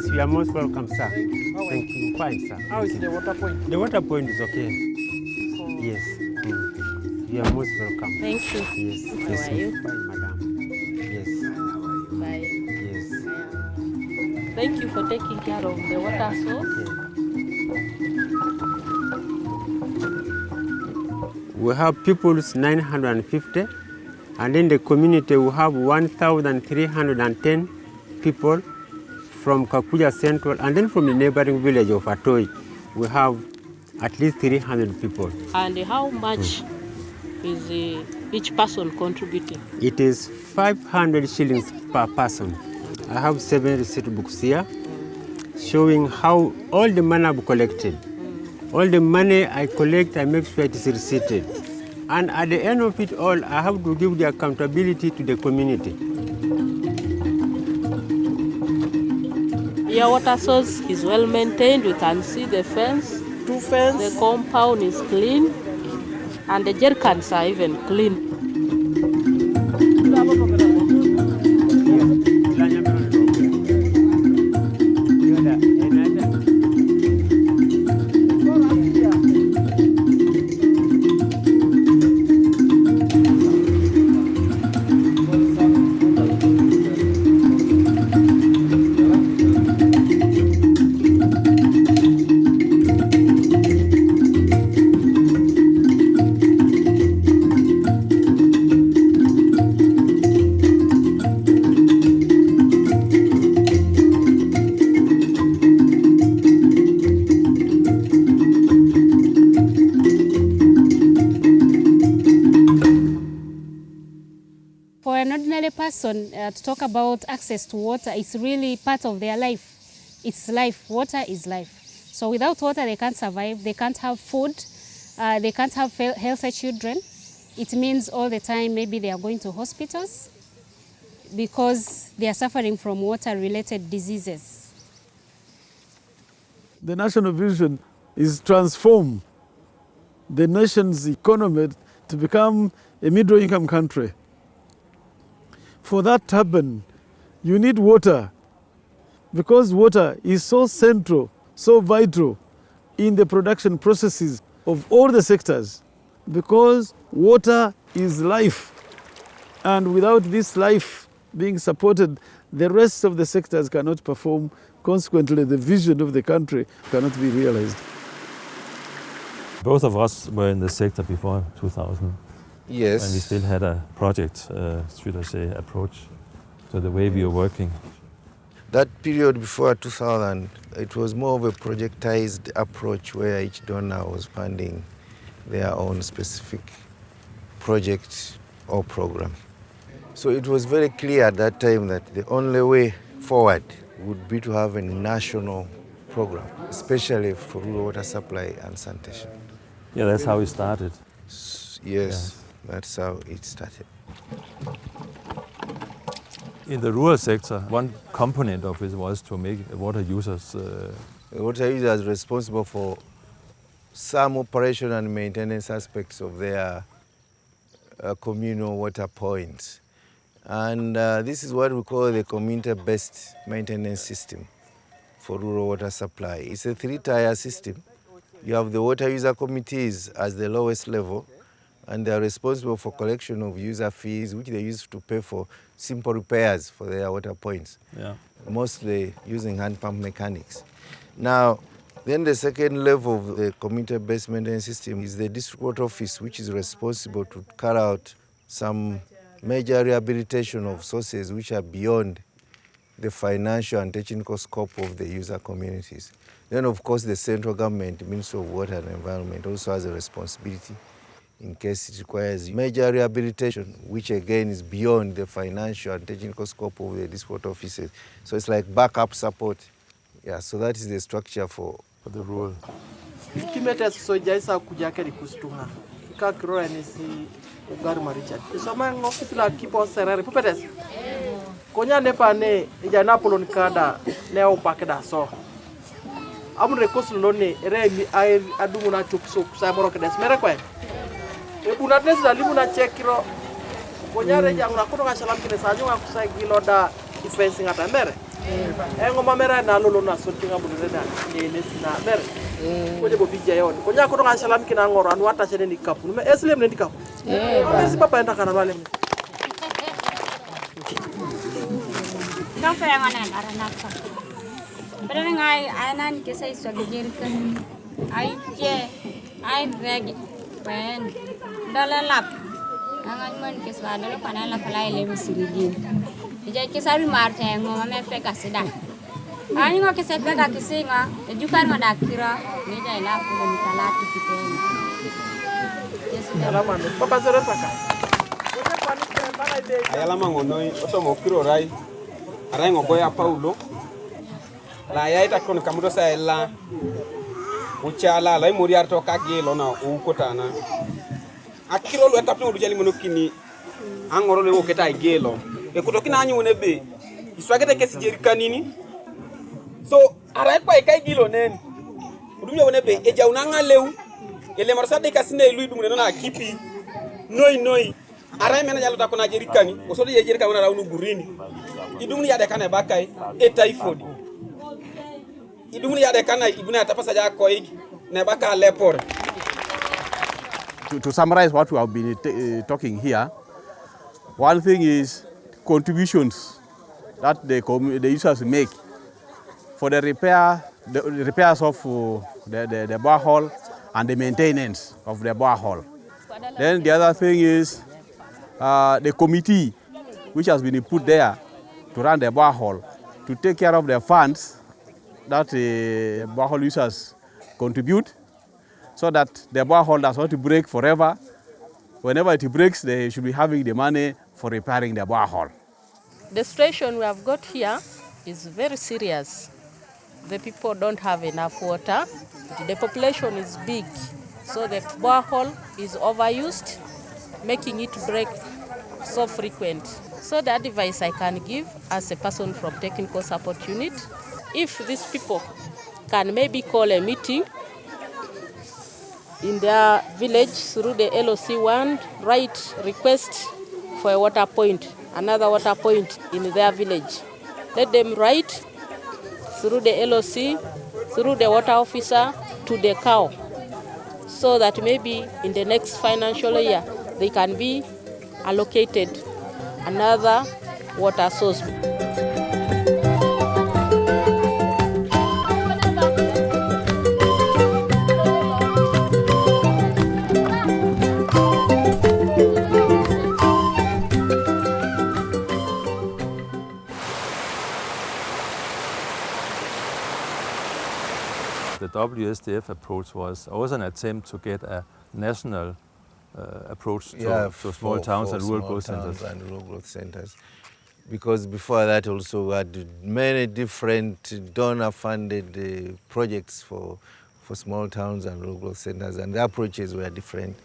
Yes, you are most welcome, sir. Thank you. Fine, sir. How is the water point? The water point is okay. Yes. You are most welcome. Thank you. Yes. How are you? Fine, madam. Yes. Bye. Yes. Thank you for taking care of the water source. We have people's 950, and in the community we have 1,310 people from Kakuja Central, and then from the neighboring village of Atoi, we have at least 300 people. And how much is each person contributing? It is 500 shillings per person. I have 7 receipt books here showing how all the money I've collected. All the money I collect, I make sure it is receipted. And at the end of it all, I have to give the accountability to the community. Your water source is well maintained. We can see the fence. Two fence. The compound is clean. And the jerry cans are even clean. For an ordinary person, to talk about access to water, it's really part of their life. It's life. Water is life. So without water, they can't survive. They can't have food. They can't have healthy children. It means all the time maybe they are going to hospitals because they are suffering from water-related diseases. The national vision is transform the nation's economy to become a middle-income country. For that to happen, you need water, because water is so central, so vital in the production processes of all the sectors, because water is life. And without this life being supported, the rest of the sectors cannot perform. Consequently, the vision of the country cannot be realized. Both of us were in the sector before 2000. Yes. And we still had a project, should I say, approach to the way we are working. That period before 2000, it was more of a projectized approach where each donor was funding their own specific project or program. So it was very clear at that time that the only way forward would be to have a national program, especially for rural water supply and sanitation. Yeah, that's how it started. Yes. That's how it started. In the rural sector, one component of it was to make water users... The water users responsible for some operation and maintenance aspects of their communal water points. And this is what we call the community-based maintenance system for rural water supply. It's a 3-tier system. You have the water user committees as the lowest level, and they are responsible for collection of user fees, which they use to pay for simple repairs for their water points, mostly using hand pump mechanics. Now, then the second level of the community-based maintenance system is the district water office, which is responsible to carry out some major rehabilitation of sources which are beyond the financial and technical scope of the user communities. Then, of course, the central government, Ministry of Water and Environment, also has a responsibility in case it requires major rehabilitation, which again is beyond the financial and technical scope of the district offices. So it's like backup support. Yeah, so that is the structure for the rural. Kimete soja isa kujake ni kustuha. Ika kirora nisi ugari marichad. Isoma ngofisi la kipo serere. Pupetes. Konya nepa ne ijana polon kada ne opakeda so. Amre kosulone ere mi adumu na chukso kusaboro kedes merekwe. Ebunatnes da limuna chekiro. Konya reja ngura kuno ngasalam kine sanyo ngakusai giloda defense ngata mere. Engo mamera na lolo na so tinga bunu reda ele sina mer. Ko je bo bija yon. Ko nya ko do salam kina ngoro an wata chene ni kapu. Me eslem ne di kapu. Merci papa enta kana wale. Don't pay on an aranaka. But I nan ke say so gejirkan. I reg when dollar lap. Angan mon ke swadalo panala pala ile misirigi. Ija ke sari marte ngoma me peka sida. Ani ngo ke se peka kisinga, ejukan ngoda kira, nija ila ko ni talati kiteni. Ala mano, papa zero saka. Ayala mangonoi otomo kiro rai. Arango boya Paulo. La yaita kono kamudo sa ella. Uchala la muriar to kagelo na ukotana. Akiro lo etapno dujali monokini. Angoro le oketa igelo. E kutokina anyi wonebe. Iswagete kesi jerikanini. So arai kwa ikai gilo nen. Udumya wonebe eja unanga leu. Ele marsade kasine ilu idumune na kipi. Noi. Arai mena jalo takona jerikani. Osodi jerikani na raunu gurini. Idumuni yade kana bakai e typhoid. Idumuni yade kana ibuna atapasa ja koig na baka lepor. To summarize what we have been talking here, one thing is contributions that the users make for the repairs of the borehole and the maintenance of the borehole. Then the other thing is the committee which has been put there to run the borehole, to take care of the funds that the borehole users contribute, so that the borehole does not break forever. Whenever it breaks, they should be having the money for repairing the borehole. The situation we have got here is very serious. The people don't have enough water. The population is big, so the borehole is overused, making it break so frequent. So the advice I can give as a person from Technical Support Unit, if these people can maybe call a meeting in their village through the LOC1, write request for a water point, another water point in their village. Let them write through the LOC, through the water officer to the cow, so that maybe in the next financial year they can be allocated another water source. The WSDF approach was also an attempt to get a national approach to small towns and rural growth centers. Because before that also we had many different donor-funded projects for small towns and rural growth centers, and the approaches were different.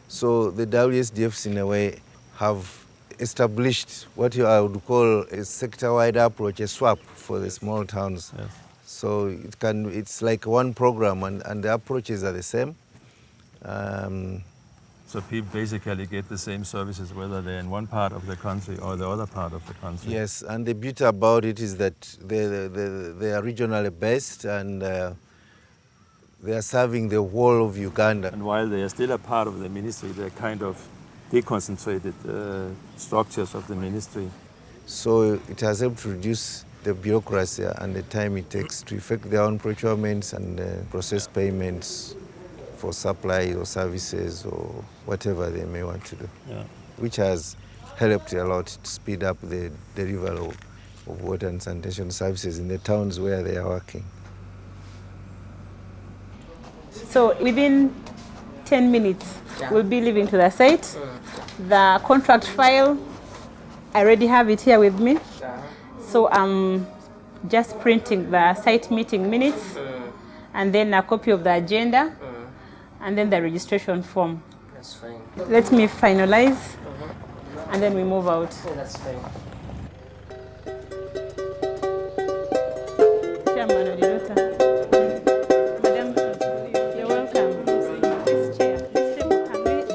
So the WSDFs in a way have established what I would call a sector-wide approach, a swap for the small towns. Yes. So it's like one program, and the approaches are the same. So people basically get the same services whether they're in one part of the country or the other part of the country. Yes, and the beauty about it is that they are regionally based, and they are serving the whole of Uganda. And while they are still a part of the ministry, they're kind of deconcentrated structures of the ministry. So it has helped to reduce the bureaucracy and the time it takes to effect their own procurements and process payments for supplies or services or whatever they may want to do, which has helped a lot to speed up the delivery of water and sanitation services in the towns where they are working. So within 10 minutes, we'll be leaving to the site. The contract file, I already have it here with me. So I'm just printing the site meeting minutes, and then a copy of the agenda, and then the registration form. That's fine. Let me finalize, and then we move out. Oh, that's fine. Chairman Odilota. Madam, you're welcome. This chair, this table can reach.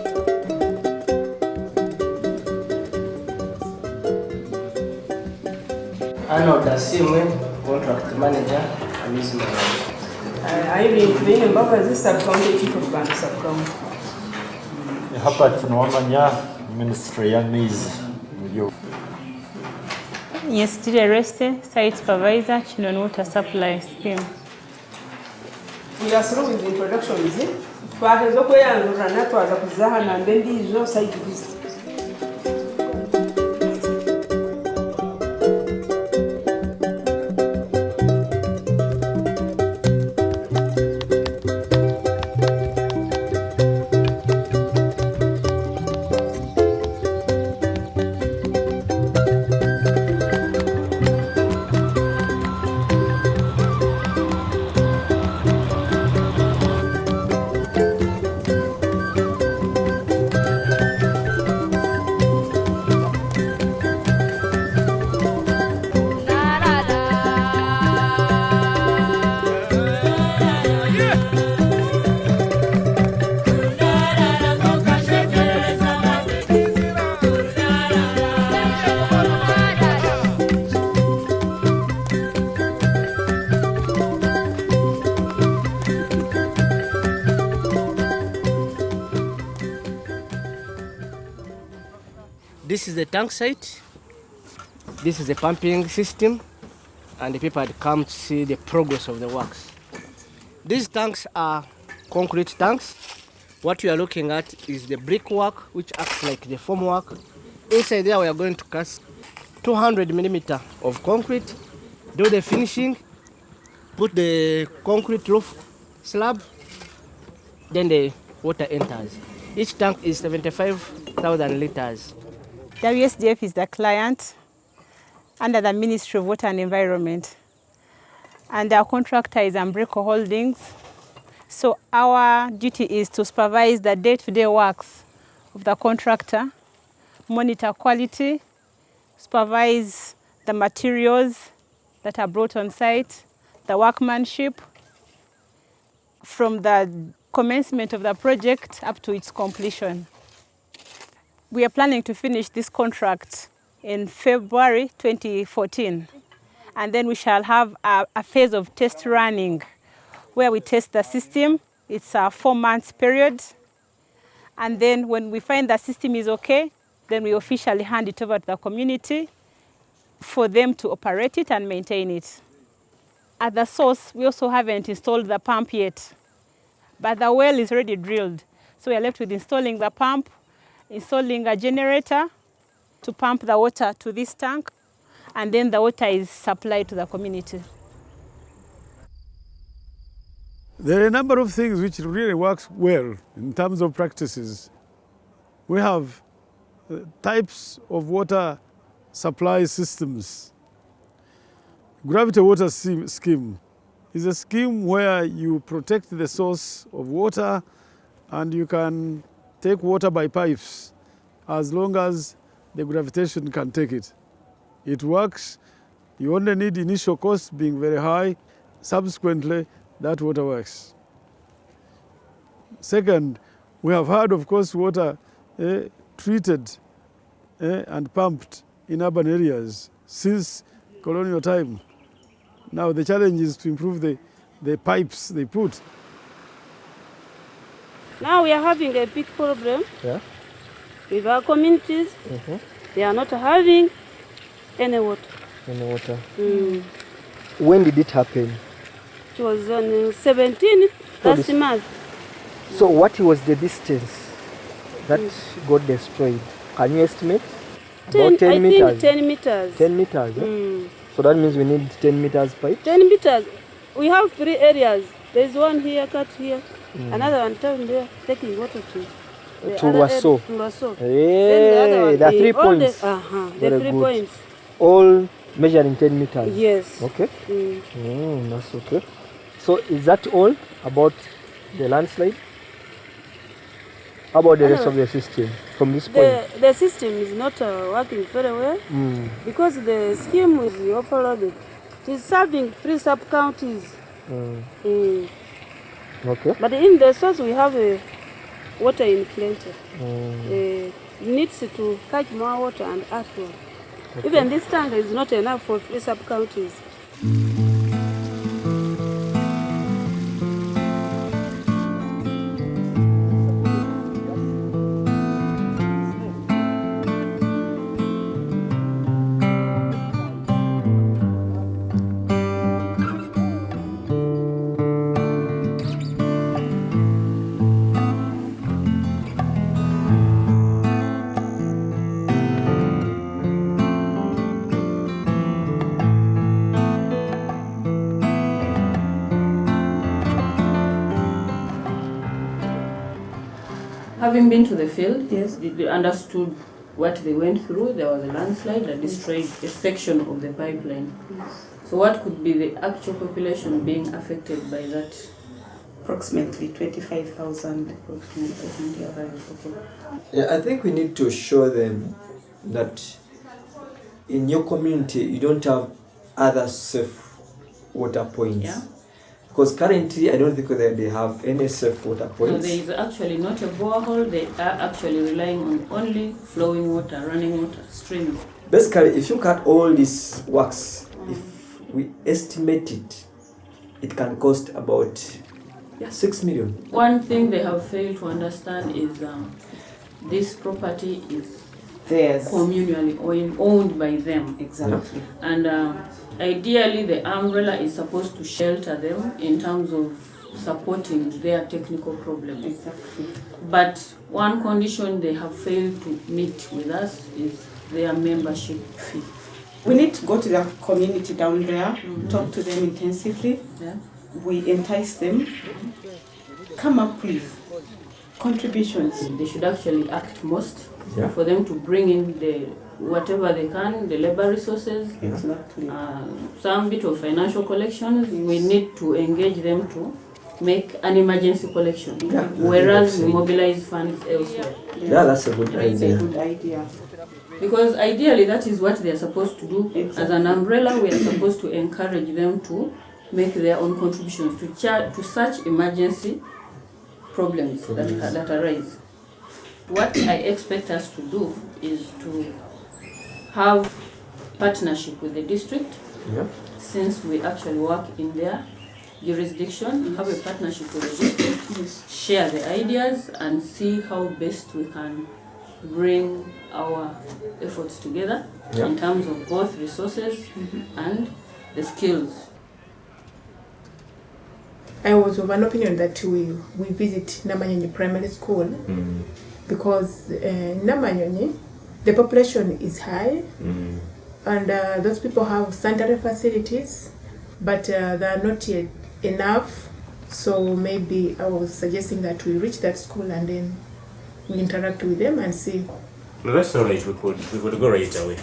Arnold Asimwe, contract manager, Amisma. I've been involved as a subcounty chief of bank subcounty. Hapa tunawamanya Ministry ya Nizi. Yes, Tiri Arreste, site supervisor, Chinon Water Supply Scheme. We are through with the introduction, is it? Twahezo kweyanzura natwaza kuzaha na mbendi izo site visit. This is the tank site. This is the pumping system, and the people had come to see the progress of the works. These tanks are concrete tanks. What you are looking at is the brickwork, which acts like the formwork. Inside there, we are going to cast 200 millimeter of concrete, do the finishing, put the concrete roof slab, then the water enters. Each tank is 75,000 liters. WSDF is the client under the Ministry of Water and Environment. And our contractor is Umbrico Holdings. So our duty is to supervise the day-to-day works of the contractor, monitor quality, supervise the materials that are brought on site, the workmanship, from the commencement of the project up to its completion. We are planning to finish this contract in February 2014. And then we shall have a phase of test running where we test the system. It's a 4 months period. And then when we find the system is okay, then we officially hand it over to the community for them to operate it and maintain it. At the source, we also haven't installed the pump yet, but the well is already drilled. So we are left with installing the pump, installing a generator to pump the water to this tank, and then the water is supplied to the community. There are a number of things which really works well in terms of practices. We have types of water supply systems. Gravity water scheme is a scheme where you protect the source of water and you can take water by pipes as long as the gravitation can take it. It works. You only need initial cost being very high. Subsequently, that water works. Second, we have had, of course, water treated and pumped in urban areas since colonial time. Now the challenge is to improve the pipes they put. Now we are having a big problem with our communities. They are not having any water. Any water. When did it happen? It was on 17 last month. So what was the distance that got destroyed? Can you estimate? 10, About 10 I meters. think 10 meters. 10 meters. So that means we need 10 meters pipe? 10 meters. We have 3 areas. There's one here, cut here. Another one down there, taking water to Tulwaso. Tulwaso. Hey, the 3 points. The 3 points. All measuring 10 meters? Yes. Okay. That's okay. So is that all about the landslide? How about the rest of the system from this point? The system is not working very well because the scheme is overloaded. It is serving 3 sub-counties. Okay. But in the source we have water in plenty. It needs to catch more water and outward. Even this tank is not enough for 3 sub-counties. Having been to the field, yes, they understood what they went through. There was a landslide that destroyed a section of the pipeline. So what could be the actual population being affected by that? Approximately 25,000. Approximately 25,000. Yeah, I think we need to show them that in your community you don't have other safe water points. Yeah. Because currently I don't think that they have any safe water points. So there is actually not a borehole, they are actually relying on only flowing water, running water, streams. Basically, if you cut all these works, if we estimate it, it can cost about 6 million. One thing they have failed to understand is this property is theirs, communally owned by them. Exactly. And ideally, the umbrella is supposed to shelter them in terms of supporting their technical problems. Exactly. But one condition they have failed to meet with us is their membership fee. We need to go to the community down there, talk to them intensively. Yeah. We entice them, come up with contributions. They should actually act most Yeah. for them to bring in the whatever they can, the labor resources, Exactly. some bit of financial collections. We need to engage them to make an emergency collection, whereas we mobilize funds elsewhere. Yeah, that's a good It's a idea. good idea. Because ideally that is what they are supposed to do. As an umbrella, we are supposed to encourage them to make their own contributions to such emergency problems that arise. What I expect us to do is to have partnership with the district, since we actually work in their jurisdiction, have a partnership with the district, share the ideas and see how best we can bring our efforts together in terms of both resources and the skills. I was of an opinion that we visit Namanyonyi Primary School because Namanyonyi, the population is high and those people have sanitary facilities, but they are not yet enough. So maybe I was suggesting that we reach that school and then we interact with them and see. No, that's all right. We could go right away.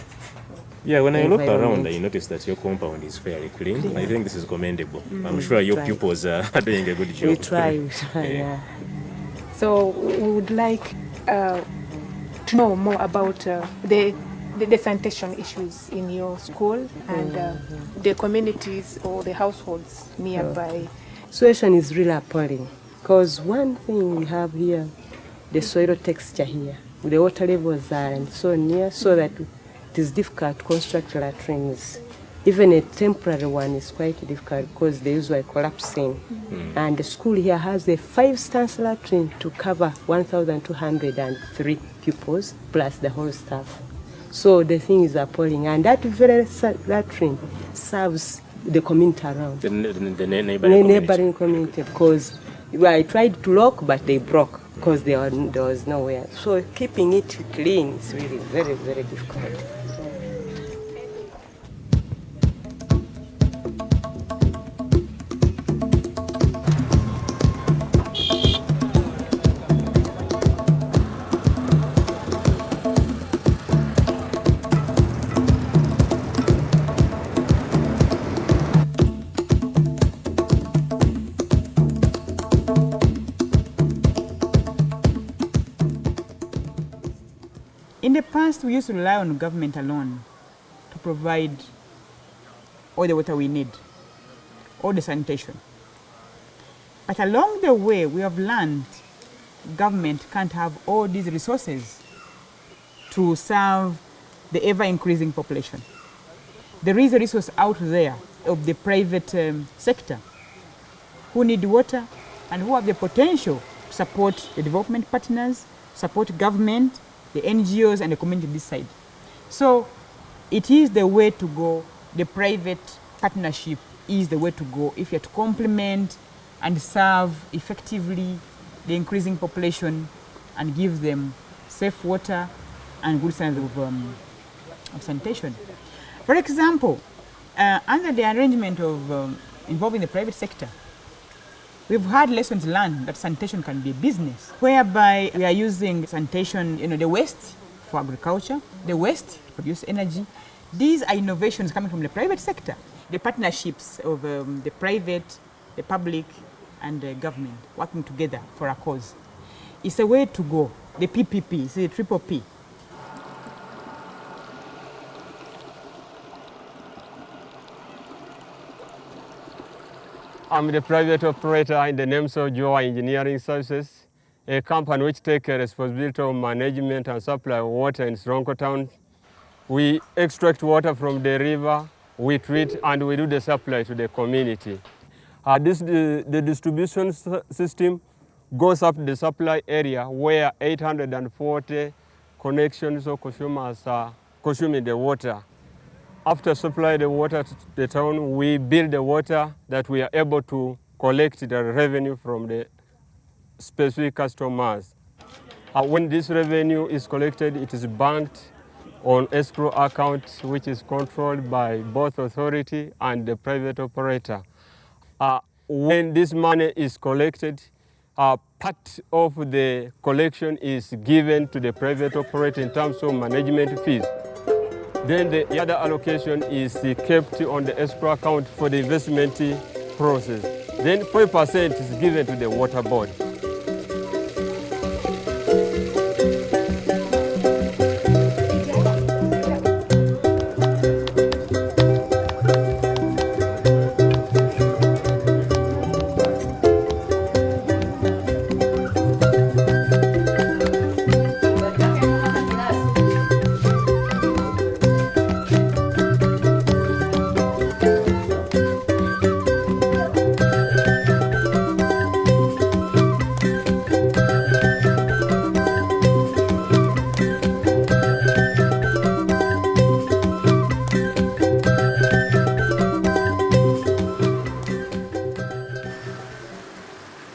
Yeah, when I look around, I noticed that your compound is fairly clean. I think this is commendable. I'm sure your pupils are doing a good job. We try, yeah. So we would like to know more about the sanitation issues in your school and the communities or the households nearby. Situation is really appalling because one thing we have here, the soil texture here, the water levels are so near so that it is difficult to construct latrines. Even a temporary one is quite difficult because they usually collapsing. And the school here has a 5-stance latrine to cover 1,203 pupils plus the whole staff. So the thing is appalling, and that very latrine serves the community around. The neighboring community, because I tried to lock, but they broke because there was nowhere. So keeping it clean is really very, very difficult. In the past, we used to rely on government alone to provide all the water we need, all the sanitation. But along the way, we have learned government can't have all these resources to serve the ever-increasing population. There is a resource out there of the private sector who need water and who have the potential to support the development partners, support government, the NGOs and the community this side. So it is the way to go. The private partnership is the way to go if you are to complement and serve effectively the increasing population and give them safe water and good standards of sanitation. For example, under the arrangement of involving the private sector, we've had lessons learned that sanitation can be a business, whereby we are using sanitation, the waste for agriculture, the waste to produce energy. These are innovations coming from the private sector. The partnerships of the private, the public, and the government working together for a cause. It's a way to go. The PPP, the triple P. I'm the private operator in the name of Joa Engineering Services, a company which takes responsibility of management and supply of water in Ronko town. We extract water from the river, we treat, and we do the supply to the community. The distribution system goes up the supply area where 840 connections or consumers are consuming the water. After supplying the water to the town, we build the water that we are able to collect the revenue from the specific customers. When this revenue is collected, it is banked on escrow account, which is controlled by both authority and the private operator. When this money is collected, part of the collection is given to the private operator in terms of management fees. Then the other allocation is kept on the escrow account for the investment process. Then 5% is given to the water board.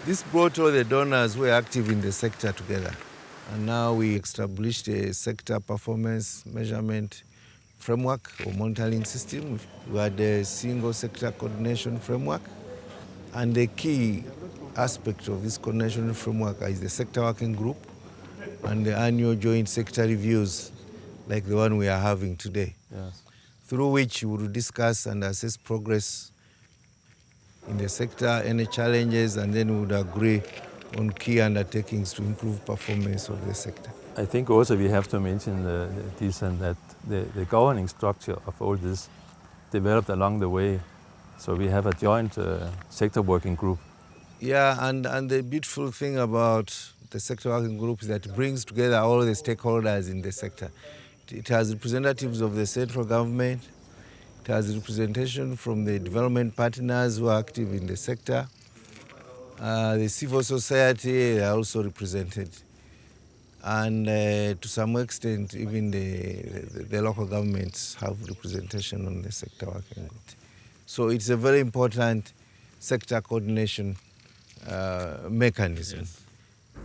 This brought all the donors who were active in the sector together. And now we established a sector performance measurement framework or monitoring system. We had a single sector coordination framework. And the key aspect of this coordination framework is the sector working group and the annual joint sector reviews like the one we are having today. Yes. Through which we will discuss and assess progress in the sector, any challenges, and then we would agree on key undertakings to improve performance of the sector. I think also we have to mention that the governing structure of all this developed along the way. So we have a joint sector working group. Yeah, and the beautiful thing about the sector working group is that it brings together all the stakeholders in the sector. It has representatives of the central government, it has representation from the development partners who are active in the sector. The civil society are also represented. And to some extent, even the local governments have representation on the sector working group. So it's a very important sector coordination mechanism. Yes.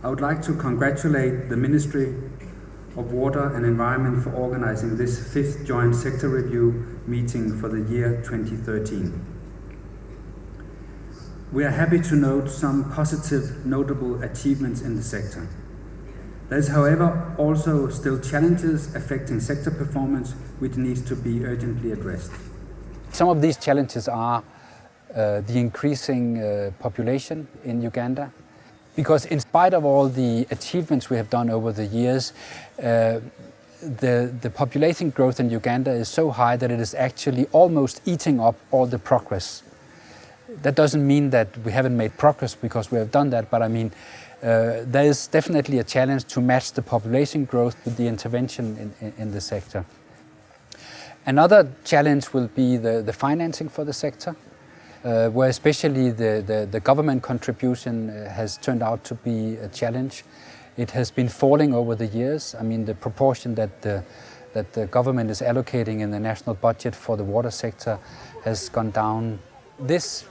I would like to congratulate the Ministry of Water and Environment for organizing this 5th Joint Sector Review meeting for the year 2013. We are happy to note some positive, notable achievements in the sector. There is, however, also still challenges affecting sector performance which needs to be urgently addressed. Some of these challenges are the increasing population in Uganda, because in spite of all the achievements we have done over the years, the population growth in Uganda is so high that it is actually almost eating up all the progress. That doesn't mean that we haven't made progress because we have done that, but I mean, there is definitely a challenge to match the population growth with the intervention in the sector. Another challenge will be the financing for the sector, where especially the government contribution has turned out to be a challenge. It has been falling over the years. I mean, the proportion that the government is allocating in the national budget for the water sector has gone down. This,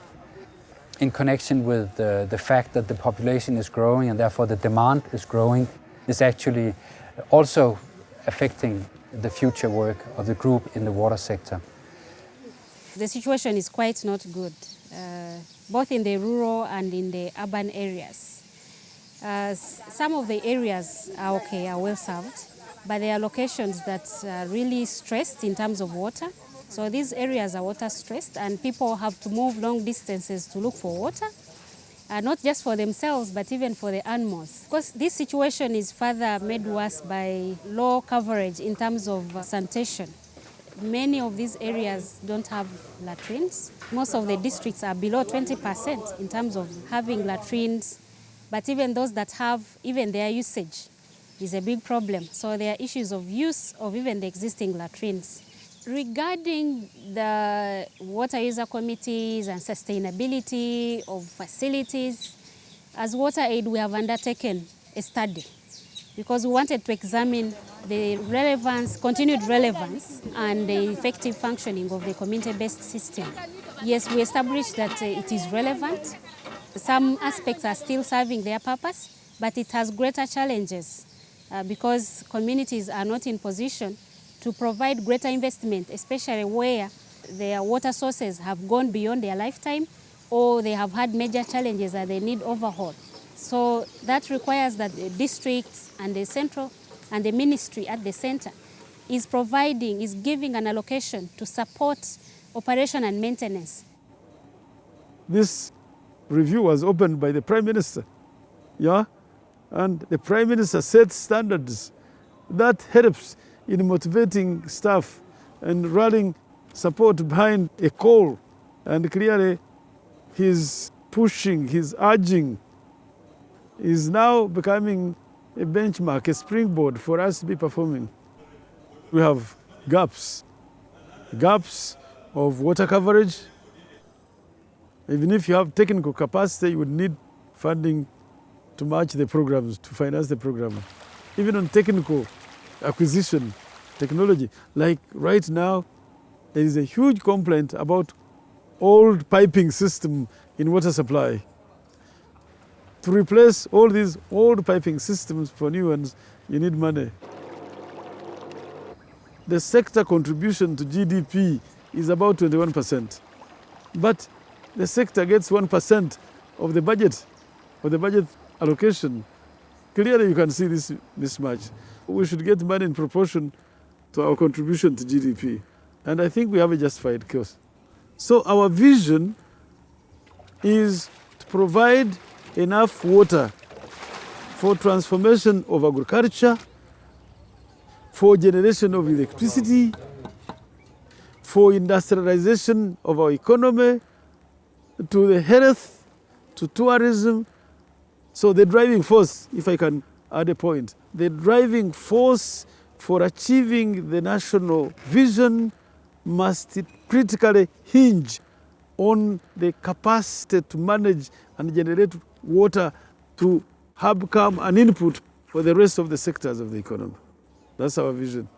in connection with the fact that the population is growing and therefore the demand is growing, is actually also affecting the future work of the group in the water sector. The situation is quite not good, both in the rural and in the urban areas. Some of the areas are okay, are well served, but there are locations that are really stressed in terms of water. So these areas are water stressed and people have to move long distances to look for water, not just for themselves but even for the animals. Of course, this situation is further made worse by low coverage in terms of sanitation. Many of these areas don't have latrines. Most of the districts are below 20% in terms of having latrines, but even those that have, even their usage is a big problem. So there are issues of use of even the existing latrines. Regarding the water user committees and sustainability of facilities, as WaterAid we have undertaken a study because we wanted to examine the relevance, continued relevance and the effective functioning of the community-based system. Yes, we established that it is relevant. Some aspects are still serving their purpose, but it has greater challenges because communities are not in position to provide greater investment, especially where their water sources have gone beyond their lifetime or they have had major challenges that they need overhaul. So that requires that the districts and the central and the ministry at the center is giving an allocation to support operation and maintenance. This review was opened by the Prime Minister, and the Prime Minister set standards that helps in motivating staff and rallying support behind a call. And clearly his pushing, his urging is now becoming a benchmark, a springboard for us to be performing. We have gaps of water coverage. Even if you have technical capacity, you would need funding to match the programs, to finance the program. Even on technical acquisition technology, like right now, there is a huge complaint about old piping system in water supply. To replace all these old piping systems for new ones, you need money. The sector contribution to GDP is about 21%, but the sector gets 1% of the budget allocation. Clearly you can see this mismatch. We should get money in proportion to our contribution to GDP. And I think we have a justified cause. So our vision is to provide enough water for transformation of agriculture, for generation of electricity, for industrialization of our economy, to the health, to tourism. So the driving force, if I can add a point, the driving force for achieving the national vision must critically hinge on the capacity to manage and generate water to become an input for the rest of the sectors of the economy. That's our vision.